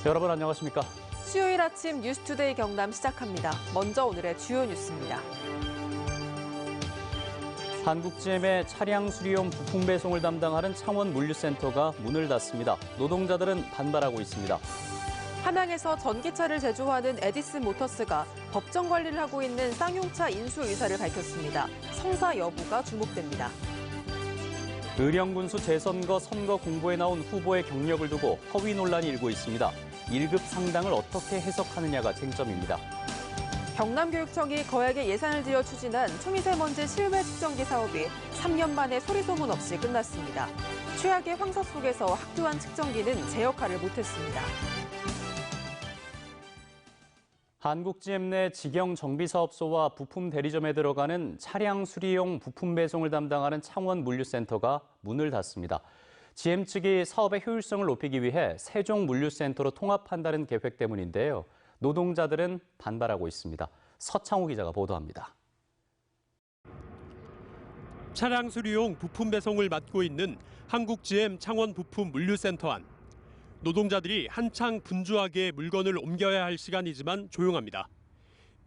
여러분 안녕하십니까? 수요일 아침 뉴스투데이 경남 시작합니다. 먼저 오늘의 주요 뉴스입니다. 한국GM의 차량 수리용 부품 배송을 담당하는 창원 물류센터가 문을 닫습니다. 노동자들은 반발하고 있습니다. 함양에서 전기차를 제조하는 에디슨 모터스가 법정 관리를 하고 있는 쌍용차 인수 의사를 밝혔습니다. 성사 여부가 주목됩니다. 의령군수 재선거 선거 공보에 나온 후보의 경력을 두고 허위 논란이 일고 있습니다. 1급 상당을 어떻게 해석하느냐가 쟁점입니다. 경남교육청이 거액의 예산을 들여 추진한 초미세먼지 실외 측정기 사업이 3년 만에 소리소문 없이 끝났습니다. 최악의 황사 속에서 학교안 측정기는 제 역할을 못했습니다. 한국GM 내 직영정비사업소와 부품 대리점에 들어가는 차량 수리용 부품 배송을 담당하는 창원 물류센터가 문을 닫습니다. GM 측이 사업의 효율성을 높이기 위해 세종 물류센터로 통합한다는 계획 때문인데요. 노동자들은 반발하고 있습니다. 서창호 기자가 보도합니다. 차량 수리용 부품 배송을 맡고 있는 한국GM 창원 부품 물류센터 안. 노동자들이 한창 분주하게 물건을 옮겨야 할 시간이지만 조용합니다.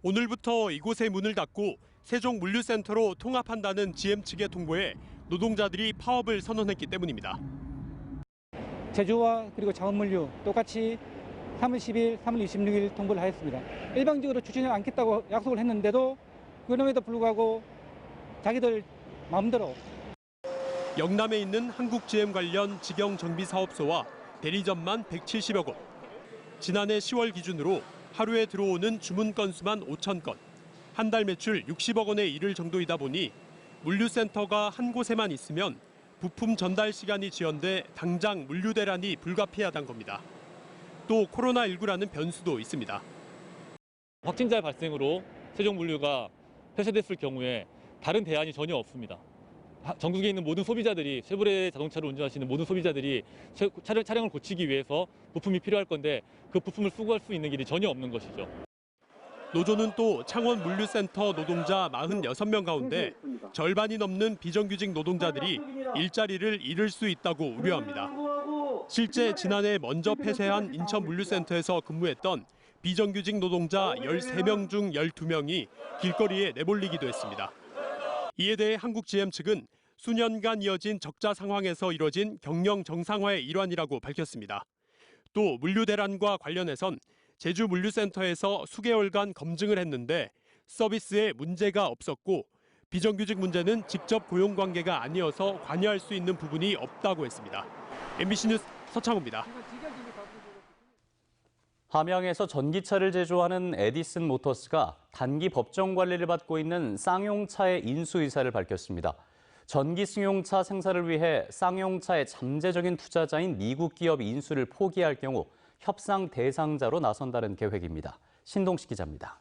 오늘부터 이곳의 문을 닫고 세종 물류센터로 통합한다는 GM 측의 통보에 노동자들이 파업을 선언했기 때문입니다. 제조와 그리고 자원물류 똑같이 3월 10일, 3월 26일 통보를 하였습니다. 일방적으로 추진을 않겠다고 약속을 했는데도 그럼에도 불구하고 자기들 마음대로. 영남에 있는 한국GM 관련 직영정비사업소와 대리점만 170여 곳. 지난해 10월 기준으로 하루에 들어오는 주문 건수만 5천 건. 한 달 매출 60억 원에 이를 정도이다 보니 물류센터가 한 곳에만 있으면 부품 전달 시간이 지연돼 당장 물류 대란이 불가피하다는 겁니다. 또 코로나19라는 변수도 있습니다. 확진자 발생으로 세종물류가 폐쇄됐을 경우에 다른 대안이 전혀 없습니다. 전국에 있는 모든 소비자들이 쉐보레 자동차를 운전하시는 모든 소비자들이 차량을 고치기 위해서 부품이 필요할 건데 그 부품을 수거할 수 있는 길이 전혀 없는 것이죠. 노조는 또 창원 물류센터 노동자 46명 가운데 절반이 넘는 비정규직 노동자들이 일자리를 잃을 수 있다고 우려합니다. 실제 지난해 먼저 폐쇄한 인천 물류센터에서 근무했던 비정규직 노동자 13명 중 12명이 길거리에 내몰리기도 했습니다. 이에 대해 한국GM 측은 수년간 이어진 적자 상황에서 이뤄진 경영 정상화의 일환이라고 밝혔습니다. 또 물류 대란과 관련해선 제주 물류센터에서 수개월간 검증을 했는데 서비스에 문제가 없었고 비정규직 문제는 직접 고용 관계가 아니어서 관여할 수 있는 부분이 없다고 했습니다. MBC 뉴스 서창호입니다. 함양에서 전기차를 제조하는 에디슨 모터스가 단기 법정 관리를 받고 있는 쌍용차의 인수 의사를 밝혔습니다. 전기 승용차 생산을 위해 쌍용차의 잠재적인 투자자인 미국 기업 인수를 포기할 경우 협상 대상자로 나선다는 계획입니다. 신동식 기자입니다.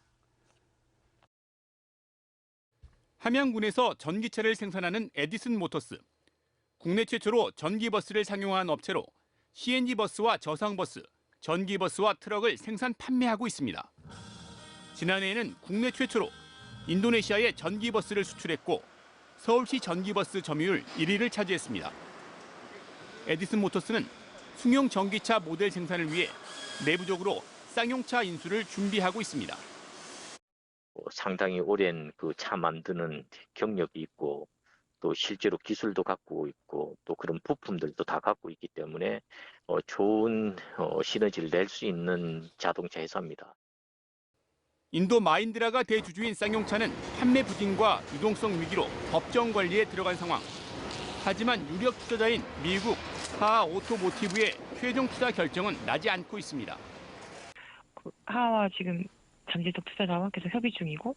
함양군에서 전기차를 생산하는 에디슨 모터스. 국내 최초로 전기버스를 상용한 업체로 CNG버스와 저상버스, 전기버스와 트럭을 생산 판매하고 있습니다. 지난해에는 국내 최초로 인도네시아에 전기버스를 수출했고 서울시 전기버스 점유율 1위를 차지했습니다. 에디슨 모터스는 승용 전기차 모델 생산을 위해 내부적으로 쌍용차 인수를 준비하고 있습니다. 상당히 오랜 그 차 만드는 경력이 있고 또 실제로 기술도 갖고 있고 또 그런 부품들도 다 갖고 있기 때문에 좋은 시너지를 낼 수 있는 자동차 회사입니다. 인도 마인드라가 대주주인 쌍용차는 판매 부진과 유동성 위기로 법정 관리에 들어간 상황. 하지만 유력 투자자인 미국 하아 오토모티브의 최종 투자 결정은 나지 않고 있습니다. 하아와 지금 잠재적 투자자와 계속 협의 중이고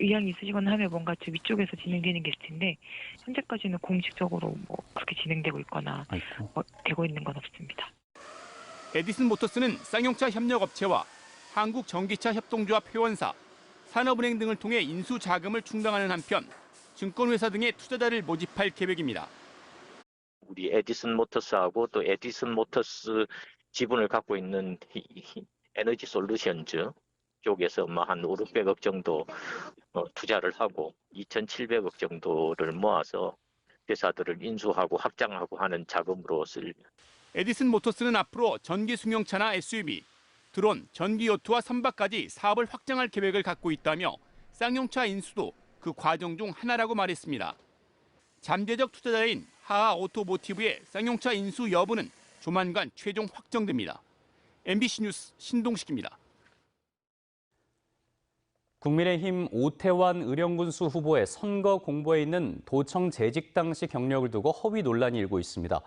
의향이 있으시거나 하면 뭔가 저 위쪽에서 진행되는 게 있을 텐데 현재까지는 공식적으로 그렇게 진행되고 있거나 되고 있는 건 없습니다. 에디슨 모터스는 쌍용차 협력업체와 한국전기차 협동조합 회원사, 산업은행 등을 통해 인수 자금을 충당하는 한편 증권회사 등의 투자자를 모집할 계획입니다. 우리 에디슨 모터스하고 또 에디슨 모터스 지분을 갖고 있는 에너지 솔루션즈 쪽에서 한 500~600억 정도 투자를 하고 2,700억 정도를 모아서 회사들을 인수하고 확장하고 하는 자금으로 쓸. 에디슨 모터스는 앞으로 전기 승용차나 SUV, 드론, 전기요트와 선박까지 사업을 확장할 계획을 갖고 있다며 쌍용차 인수도 그 과정 중 하나라고 말했습니다. 잠재적 투자자인 하하 오토모티브의 쌍용차 인수 여부는 조만간 최종 확정됩니다. MBC 뉴스 신동식입니다. 국민의힘 오태환 의령군수 후보의 선거 공보에 있는 도청 재직 당시 경력을 두고 허위 논란이 일고 있습니다.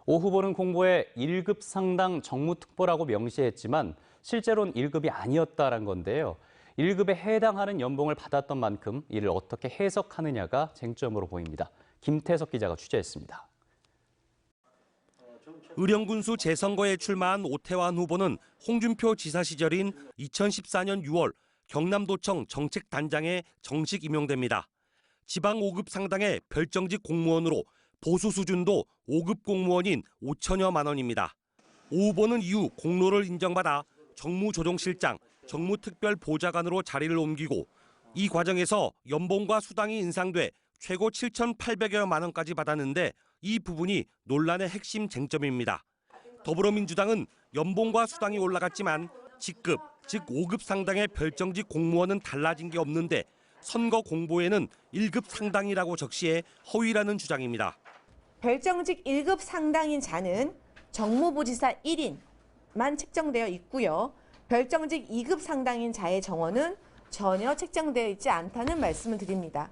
오 후보는 공보에 1급 상당 정무특보라고 명시했지만 실제로는 1급이 아니었다는 건데요. 1급에 해당하는 연봉을 받았던 만큼 이를 어떻게 해석하느냐가 쟁점으로 보입니다. 김태석 기자가 취재했습니다. 의령군수 재선거에 출마한 오태환 후보는 홍준표 지사 시절인 2014년 6월 경남도청 정책단장에 정식 임용됩니다. 지방 5급 상당의 별정직 공무원으로 보수 수준도 5급 공무원인 5천여만 원입니다. 오 후보는 이후 공로를 인정받아 정무조정실장, 정무특별보좌관으로 자리를 옮기고 이 과정에서 연봉과 수당이 인상돼 최고 7,800여만 원까지 받았는데 이 부분이 논란의 핵심 쟁점입니다. 더불어민주당은 연봉과 수당이 올라갔지만 직급, 즉 5급 상당의 별정직 공무원은 달라진 게 없는데 선거 공보에는 1급 상당이라고 적시해 허위라는 주장입니다. 별정직 1급 상당인 자는 정무부지사 1인만 책정되어 있고요. 별정직 2급 상당인 자의 정원은 전혀 책정되어 있지 않다는 말씀을 드립니다.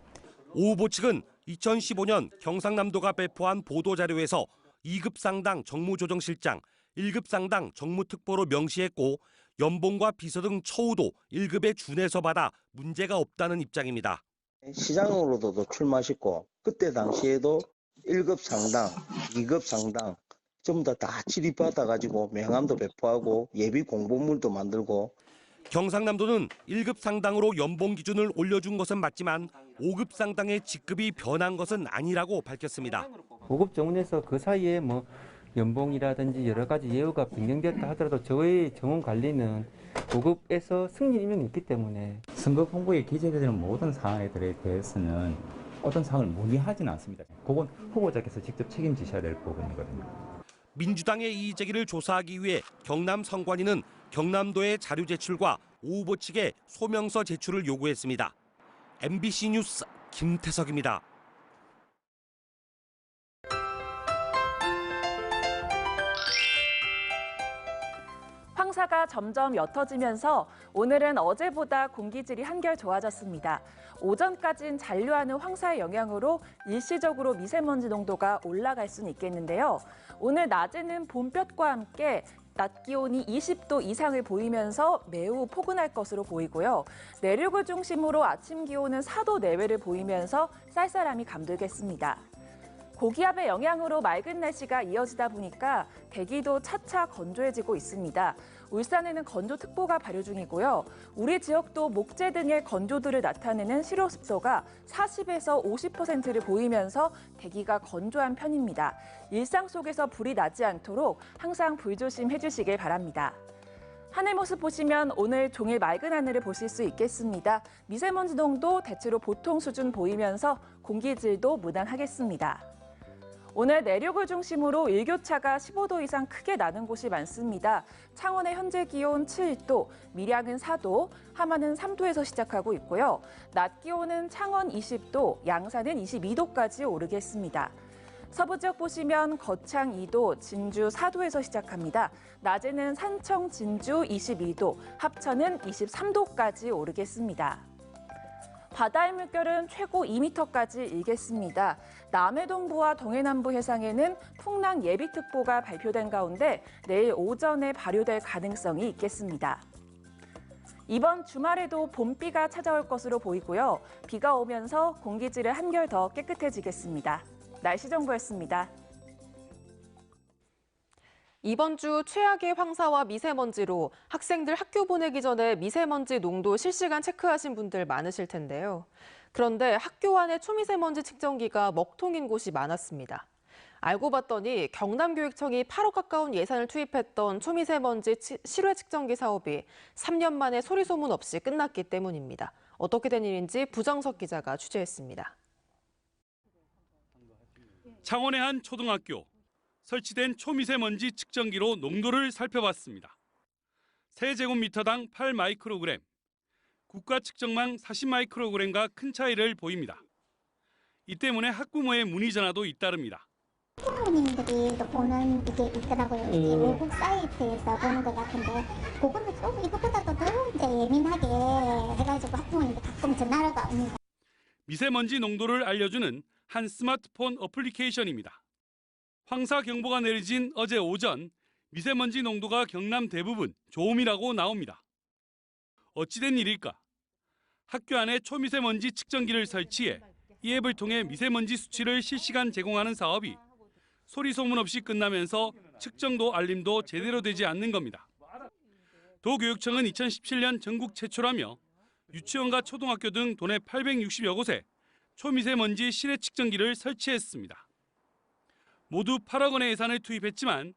오 후보 측은 2015년 경상남도가 배포한 보도자료에서 2급 상당 정무조정실장, 1급 상당 정무특보로 명시했고 연봉과 비서 등 처우도 1급에 준해서 받아 문제가 없다는 입장입니다. 시장으로도 출마하셨고 그때 당시에도 1급 상당, 2급 상당 전부 다 지립받아가지고 명함도 배포하고 예비 공보물도 만들고. 경상남도는 1급 상당으로 연봉 기준을 올려준 것은 맞지만 5급 상당의 직급이 변한 것은 아니라고 밝혔습니다. 5급 정원에서 그 사이에 연봉이라든지 여러 가지 예우가 변경됐다 하더라도 저의 정원 관리는 5급에서 승진 임명이 있기 때문에 선거 공보에 기재되는 모든 사안에 대해서는 어떤 사항을 문의하지는 않습니다. 그건 후보자께서 직접 책임지셔야 될 부분이거든요. 민주당의 이의 제기를 조사하기 위해 경남 선관위는 경남도의 자료 제출과 오 후보 측의 소명서 제출을 요구했습니다. MBC 뉴스 김태석입니다. 황사가 점점 옅어지면서 오늘은 어제보다 공기질이 한결 좋아졌습니다. 오전까진 잔류하는 황사의 영향으로 일시적으로 미세먼지 농도가 올라갈 수는 있겠는데요. 오늘 낮에는 봄볕과 함께 낮 기온이 20도 이상을 보이면서 매우 포근할 것으로 보이고요. 내륙을 중심으로 아침 기온은 4도 내외를 보이면서 쌀쌀함이 감돌겠습니다. 고기압의 영향으로 맑은 날씨가 이어지다 보니까 대기도 차차 건조해지고 있습니다. 울산에는 건조특보가 발효 중이고요. 우리 지역도 목재 등의 건조들을 나타내는 실효습도가 40에서 50%를 보이면서 대기가 건조한 편입니다. 일상 속에서 불이 나지 않도록 항상 불조심해 주시길 바랍니다. 하늘 모습 보시면 오늘 종일 맑은 하늘을 보실 수 있겠습니다. 미세먼지 농도 대체로 보통 수준 보이면서 공기질도 무난하겠습니다. 오늘 내륙을 중심으로 일교차가 15도 이상 크게 나는 곳이 많습니다. 창원의 현재 기온 7도, 밀양은 4도, 함안은 3도에서 시작하고 있고요. 낮 기온은 창원 20도, 양산은 22도까지 오르겠습니다. 서부 지역 보시면 거창 2도, 진주 4도에서 시작합니다. 낮에는 산청, 진주 22도, 합천은 23도까지 오르겠습니다. 바다의 물결은 최고 2m까지 일겠습니다. 남해동부와 동해남부 해상에는 풍랑 예비특보가 발표된 가운데 내일 오전에 발효될 가능성이 있겠습니다. 이번 주말에도 봄비가 찾아올 것으로 보이고요. 비가 오면서 공기질은 한결 더 깨끗해지겠습니다. 날씨 정보였습니다. 이번 주 최악의 황사와 미세먼지로 학생들 학교 보내기 전에 미세먼지 농도 실시간 체크하신 분들 많으실 텐데요. 그런데 학교 안에 초미세먼지 측정기가 먹통인 곳이 많았습니다. 알고 봤더니 경남교육청이 8억 가까운 예산을 투입했던 초미세먼지 실외 측정기 사업이 3년 만에 소리소문 없이 끝났기 때문입니다. 어떻게 된 일인지 부정석 기자가 취재했습니다. 창원의 한 초등학교. 설치된 초미세먼지 측정기로 농도를 살펴봤습니다. 세제곱미터당 8마이크로그램, 국가 측정망 40마이크로그램과 큰 차이를 보입니다. 이 때문에 학부모의 문의 전화도 잇따릅니다. 부모님들이 또 보는 게 있더라고요. 이게 외국 사이트에서 보는 것 같은데 그거는 좀 이것보다도 더 이제 예민하게 해가지고 학부모님들 가끔 전화가 옵니다. 미세먼지 농도를 알려주는 한 스마트폰 어플리케이션입니다. 황사 경보가 내려진 어제 오전 미세먼지 농도가 경남 대부분 좋음이라고 나옵니다. 어찌된 일일까? 학교 안에 초미세먼지 측정기를 설치해 이 앱을 통해 미세먼지 수치를 실시간 제공하는 사업이 소리 소문 없이 끝나면서 측정도 알림도 제대로 되지 않는 겁니다. 도교육청은 2017년 전국 최초라며 유치원과 초등학교 등 도내 860여 곳에 초미세먼지 실외 측정기를 설치했습니다. 모두 8억 원의 예산을 투입했지만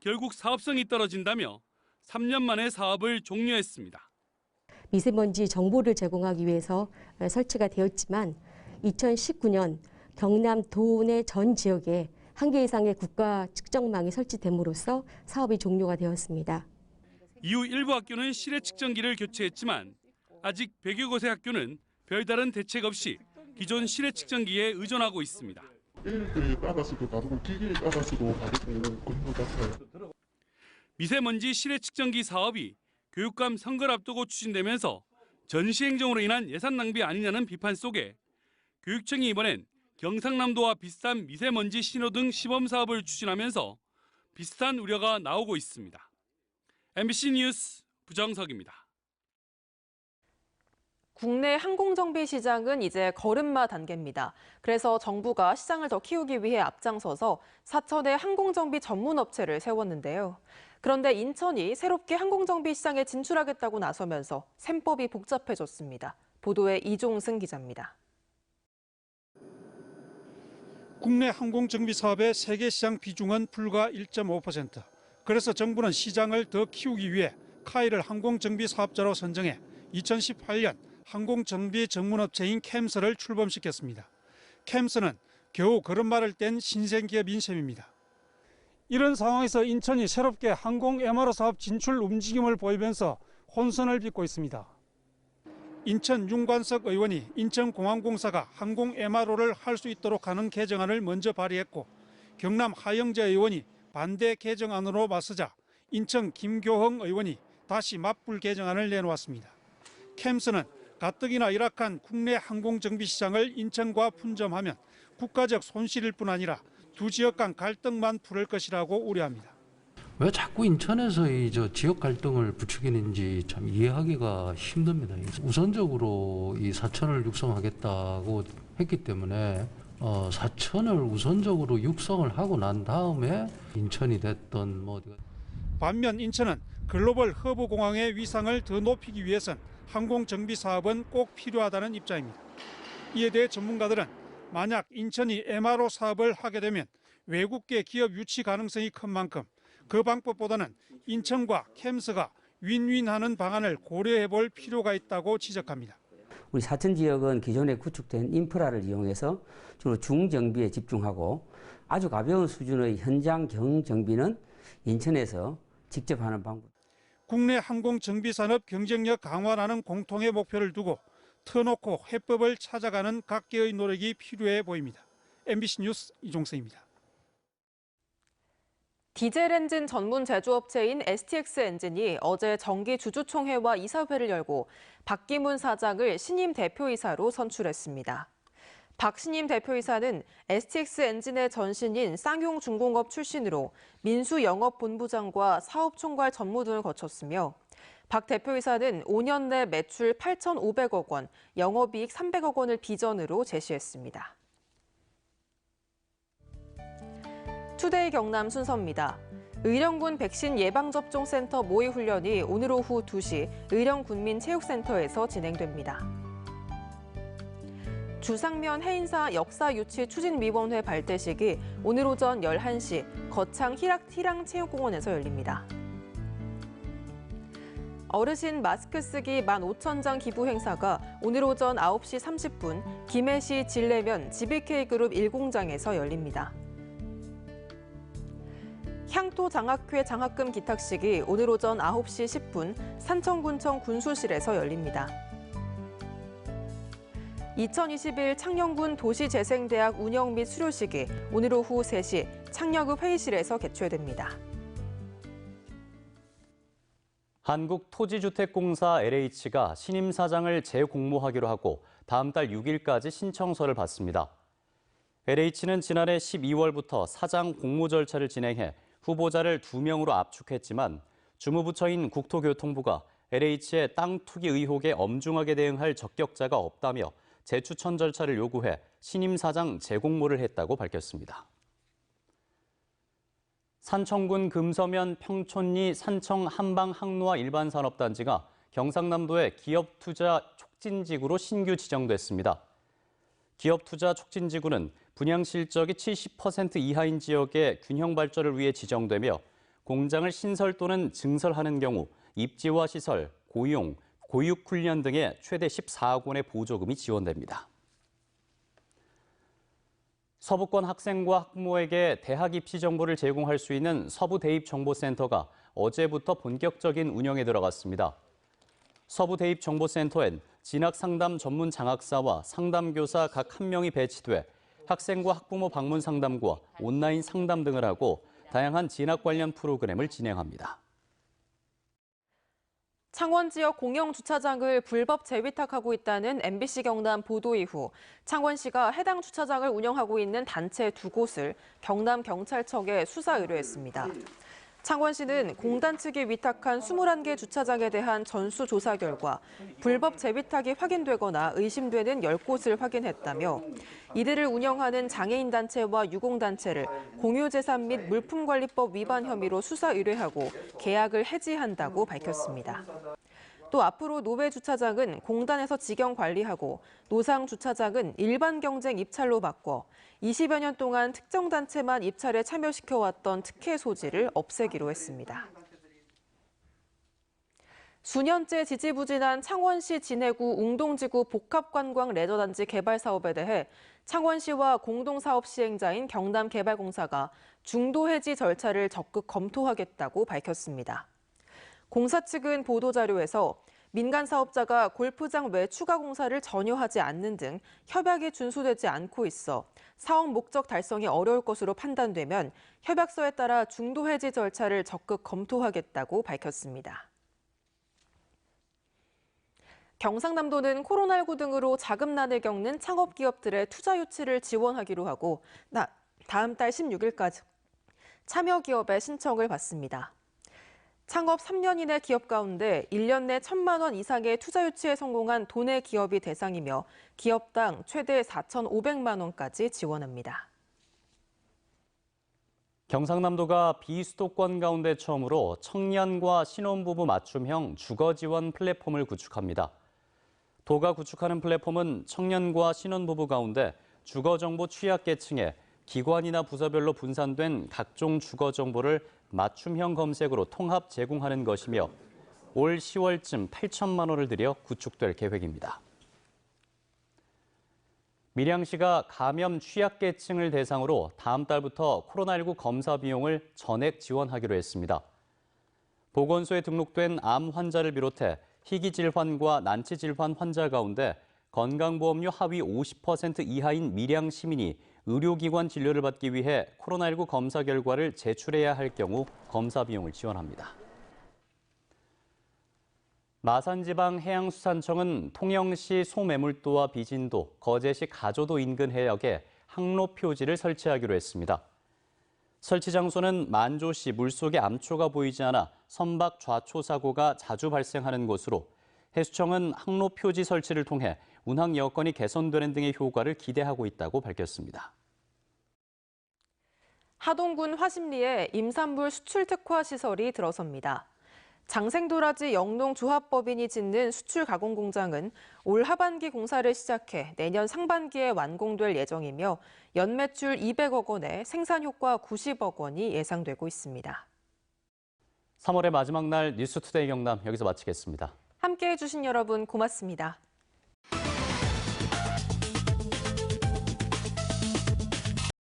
결국 사업성이 떨어진다며 3년 만에 사업을 종료했습니다. 미세먼지 정보를 제공하기 위해서 설치가 되었지만 2019년 경남 도내 전 지역에 1개 이상의 국가 측정망이 설치됨으로써 사업이 종료가 되었습니다. 이후 일부 학교는 실외 측정기를 교체했지만 아직 100여 곳의 학교는 별다른 대책 없이 기존 실외 측정기에 의존하고 있습니다. 일일이 따라서도 다르고 기계에 따라서도 다르고 그런 것 같아요. 미세먼지 실외 측정기 사업이 교육감 선거를 앞두고 추진되면서 전시행정으로 인한 예산 낭비 아니냐는 비판 속에 교육청이 이번엔 경상남도와 비슷한 미세먼지 신호등 시범 사업을 추진하면서 비슷한 우려가 나오고 있습니다. MBC 뉴스 부정석입니다. 국내 항공정비 시장은 이제 걸음마 단계입니다. 그래서 정부가 시장을 더 키우기 위해 앞장서서 사천에 항공정비 전문 업체를 세웠는데요. 그런데 인천이 새롭게 항공정비 시장에 진출하겠다고 나서면서 셈법이 복잡해졌습니다. 보도에 이종승 기자입니다. 국내 항공정비 사업의 세계 시장 비중은 불과 1.5%. 그래서 정부는 시장을 더 키우기 위해 카이를 항공정비 사업자로 선정해 2018년 항공정비 전문업체인 캠스를 출범시켰습니다. 캠스는 겨우 걸음마를 뗀 신생기업인 셈입니다. 이런 상황에서 인천이 새롭게 항공 MRO 사업 진출 움직임을 보이면서 혼선을 빚고 있습니다. 인천 윤관석 의원이 인천공항공사가 항공 MRO를 할 수 있도록 하는 개정안을 먼저 발의했고 경남 하영재 의원이 반대 개정안으로 맞서자 인천 김교흥 의원이 다시 맞불 개정안을 내놓았습니다. 캠스는 가뜩이나 열악한 국내 항공정비 시장을 인천과 분점하면 국가적 손실일 뿐 아니라 두 지역 간 갈등만 풀을 것이라고 우려합니다. 왜 자꾸 인천에서 이 지역 갈등을 부추기는지 참 이해하기가 힘듭니다. 우선적으로 이 사천을 육성하겠다고 했기 때문에 사천을 우선적으로 육성을 하고 난 다음에 인천이 됐던 반면 인천은 글로벌 허브 공항의 위상을 더 높이기 위해선 항공정비 사업은 꼭 필요하다는 입장입니다. 이에 대해 전문가들은 만약 인천이 MRO 사업을 하게 되면 외국계 기업 유치 가능성이 큰 만큼 그 방법보다는 인천과 캠스가 윈윈하는 방안을 고려해 볼 필요가 있다고 지적합니다. 우리 사천 지역은 기존에 구축된 인프라를 이용해서 주로 중정비에 집중하고 아주 가벼운 수준의 현장 경정비는 인천에서 직접 하는 방법. 국내 항공정비산업 경쟁력 강화라는 공통의 목표를 두고 터놓고 해법을 찾아가는 각계의 노력이 필요해 보입니다. MBC 뉴스 이종세입니다. 디젤 엔진 전문 제조업체인 STX 엔진이 어제 정기 주주총회와 이사회를 열고 박기문 사장을 신임 대표이사로 선출했습니다. 박 신임 대표이사는 STX 엔진의 전신인 쌍용중공업 출신으로 민수영업본부장과 사업총괄 전무 등을 거쳤으며 박 대표이사는 5년 내 매출 8,500억 원, 영업이익 300억 원을 비전으로 제시했습니다. 투데이 경남 순서입니다. 의령군 백신 예방접종센터 모의훈련이 오늘 오후 2시 의령군민체육센터에서 진행됩니다. 주상면 해인사 역사유치 추진위원회 발대식이 오늘 오전 11시 거창 희랑체육공원에서 열립니다. 어르신 마스크 쓰기 15,000장 기부 행사가 오늘 오전 9시 30분 김해시 진례면 GBK그룹 1공장에서 열립니다. 향토 장학회 장학금 기탁식이 오늘 오전 9시 10분 산청군청 군수실에서 열립니다. 2021 창녕군 도시재생대학 운영 및 수료식이 오늘 오후 3시 창녕읍 회의실에서 개최됩니다. 한국토지주택공사 LH가 신임 사장을 재공모하기로 하고 다음 달 6일까지 신청서를 받습니다. LH는 지난해 12월부터 사장 공모 절차를 진행해 후보자를 2명으로 압축했지만 주무부처인 국토교통부가 LH의 땅 투기 의혹에 엄중하게 대응할 적격자가 없다며 재추천 절차를 요구해 신임 사장 재공모를 했다고 밝혔습니다. 산청군 금서면 평촌리 산청 한방항로화 일반산업단지가 경상남도의 기업투자 촉진지구로 신규 지정됐습니다. 기업투자 촉진지구는 분양 실적이 70% 이하인 지역의 균형 발전을 위해 지정되며 공장을 신설 또는 증설하는 경우 입지와 시설, 고용, 교육훈련 등의 최대 14억 원의 보조금이 지원됩니다. 서부권 학생과 학부모에게 대학 입시 정보를 제공할 수 있는 서부대입정보센터가 어제부터 본격적인 운영에 들어갔습니다. 서부대입정보센터엔 진학상담 전문 장학사와 상담교사 각 1명이 배치돼 학생과 학부모 방문 상담과 온라인 상담 등을 하고 다양한 진학 관련 프로그램을 진행합니다. 창원 지역 공영 주차장을 불법 재위탁하고 있다는 MBC 경남 보도 이후 창원시가 해당 주차장을 운영하고 있는 단체 2곳을 경남경찰청에 수사 의뢰했습니다. 창원시는 공단 측이 위탁한 21개 주차장에 대한 전수조사 결과 불법 재위탁이 확인되거나 의심되는 10곳을 확인했다며 이들을 운영하는 장애인단체와 유공단체를 공유재산 및 물품관리법 위반 혐의로 수사 의뢰하고 계약을 해지한다고 밝혔습니다. 또 앞으로 노외주차장은 공단에서 직영 관리하고 노상주차장은 일반 경쟁 입찰로 바꿔 20여 년 동안 특정 단체만 입찰에 참여시켜왔던 특혜 소지를 없애기로 했습니다. 수년째 지지부진한 창원시 진해구 웅동지구 복합관광 레저단지 개발 사업에 대해 창원시와 공동사업 시행자인 경남개발공사가 중도 해지 절차를 적극 검토하겠다고 밝혔습니다. 공사 측은 보도자료에서 민간 사업자가 골프장 외 추가 공사를 전혀 하지 않는 등 협약이 준수되지 않고 있어 사업 목적 달성이 어려울 것으로 판단되면 협약서에 따라 중도 해지 절차를 적극 검토하겠다고 밝혔습니다. 경상남도는 코로나19 등으로 자금난을 겪는 창업기업들의 투자 유치를 지원하기로 하고 다음 달 16일까지 참여기업의 신청을 받습니다. 창업 3년인의 기업 가운데 1년 내 1,000만 원 이상의 투자 유치에 성공한 도내 기업이 대상이며 기업당 최대 4,500만 원까지 지원합니다. 경상남도가 비수도권 가운데 처음으로 청년과 신혼부부 맞춤형 주거 지원 플랫폼을 구축합니다. 도가 구축하는 플랫폼은 청년과 신혼부부 가운데 주거 정보 취약계층에 기관이나 부서별로 분산된 각종 주거 정보를 맞춤형 검색으로 통합 제공하는 것이며 올 10월쯤 8천만 원을 들여 구축될 계획입니다. 밀양시가 감염 취약계층을 대상으로 다음 달부터 코로나19 검사 비용을 전액 지원하기로 했습니다. 보건소에 등록된 암 환자를 비롯해 희귀질환과 난치질환 환자 가운데 건강보험료 하위 50% 이하인 밀양 시민이 의료기관 진료를 받기 위해 코로나19 검사 결과를 제출해야 할 경우 검사 비용을 지원합니다. 마산지방해양수산청은 통영시 소매물도와 비진도, 거제시 가조도 인근 해역에 항로 표지를 설치하기로 했습니다. 설치 장소는 만조시 물속에 암초가 보이지 않아 선박 좌초 사고가 자주 발생하는 곳으로 해수청은 항로 표지 설치를 통해 운항 여건이 개선되는 등의 효과를 기대하고 있다고 밝혔습니다. 하동군 화심리에 임산물 수출 특화 시설이 들어섭니다. 장생도라지 영농조합법인이 짓는 수출 가공 공장은 올 하반기 공사를 시작해 내년 상반기에 완공될 예정이며 연매출 200억 원에 생산 효과 90억 원이 예상되고 있습니다. 3월의 마지막 날 뉴스투데이 경남 여기서 마치겠습니다. 함께해 주신 여러분 고맙습니다.